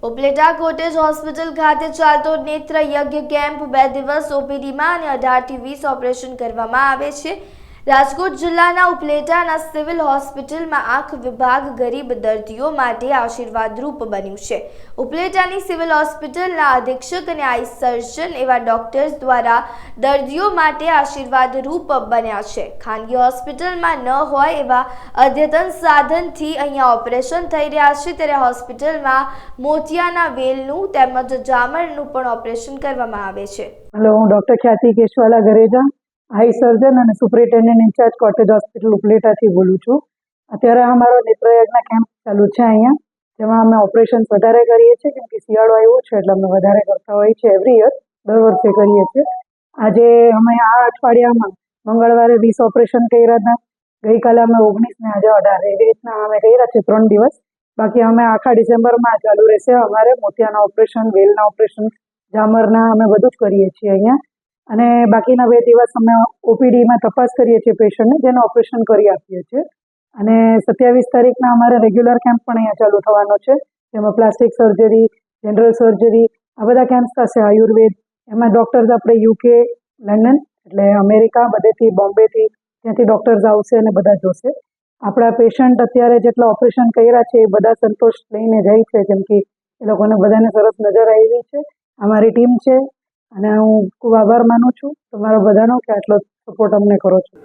Upleta cottage hospital ખાતે ચાલતો નેત્ર યજ્ઞ કેમ્પ 2 દિવસ ઓપીડીમાં અને 18 થી 20 ઓપરેશન કરવામાં આવે છે। રાજકોટ જિલ્લાના ઉપલેટાના સિવિલ હોસ્પિટલમાં આંખ વિભાગ ગરીબ દર્દીઓ માટે આશીર્વાદરૂપ બન્યું છે। ઉપલેટાની સિવિલ હોસ્પિટલના અધિક્ષક અને આઈ સર્જન એવા ડોક્ટર્સ દ્વારા દર્દીઓ માટે આશીર્વાદરૂપ બન્યા છે। ખાનગી હોસ્પિટલમાં ન હોય એવા અદ્યતન સાધનથી અહીંયા ઓપરેશન થઈ રહ્યા છે, ત્યારે હોસ્પિટલમાં મોતિયાના વેલનું તેમજ જામરનું પણ ઓપરેશન કરવામાં આવે છે। હેલો, હું ડોક્ટર ખ્યાતિ કેશવાલા ગરેજા, આઈ સર્જન અને સુપરિન્ટેન્ડન્ટ ઇન્ચાર્જ કોટેજ હોસ્પિટલ ઉપલેટાથી બોલું છું। અત્યારે અમારો નેત્રયજ્ઞ કેમ્પ ચાલુ છે અહીંયા, જેમાં અમે ઓપરેશન વધારે કરીએ છીએ, કેમ કે શિયાળો આવ્યો છે એટલે અમે વધારે કરતા હોઈએ છીએ। એવરી યર દર વર્ષે કરીએ છીએ। આજે અમે આ અઠવાડિયામાં મંગળવારે 20 ઓપરેશન કર્યા હતા, ગઈકાલે અમે 19 ને આજે 18, એવી રીતના અમે કર્યા છે 3 દિવસ। બાકી અમે આખા ડિસેમ્બરમાં ચાલુ રહેશે અમારે મોતિયાના ઓપરેશન, વેલના ઓપરેશન, જામરના અમે બધું જ કરીએ છીએ અહીંયા। અને બાકીના 2 દિવસ અમે ઓપીડીમાં તપાસ કરીએ છીએ પેશન્ટને, જેને ઓપરેશન કરી આપીએ છીએ। અને 27 તારીખના અમારે રેગ્યુલર કેમ્પ પણ અહીંયા ચાલુ થવાનો છે, જેમાં પ્લાસ્ટિક સર્જરી, જનરલ સર્જરી આ બધા કેમ્પ થશે। આયુર્વેદ, એમાં ડૉક્ટર્સ આપણે યુકે, લંડન એટલે અમેરિકા બધેથી, બોમ્બેથી ત્યાંથી ડૉક્ટર્સ આવશે અને બધા જોશે। આપણા પેશન્ટ અત્યારે જેટલા ઓપરેશન કર્યા છે એ બધા સંતોષ લઈને જાય છે, કેમ કે એ લોકોને બધાને સરસ નજર આવી છે। અમારી ટીમ છે અને હું ખૂબ આભાર માનું છું તમારા બધાનો કે આટલો સપોર્ટ અમને કરો છો।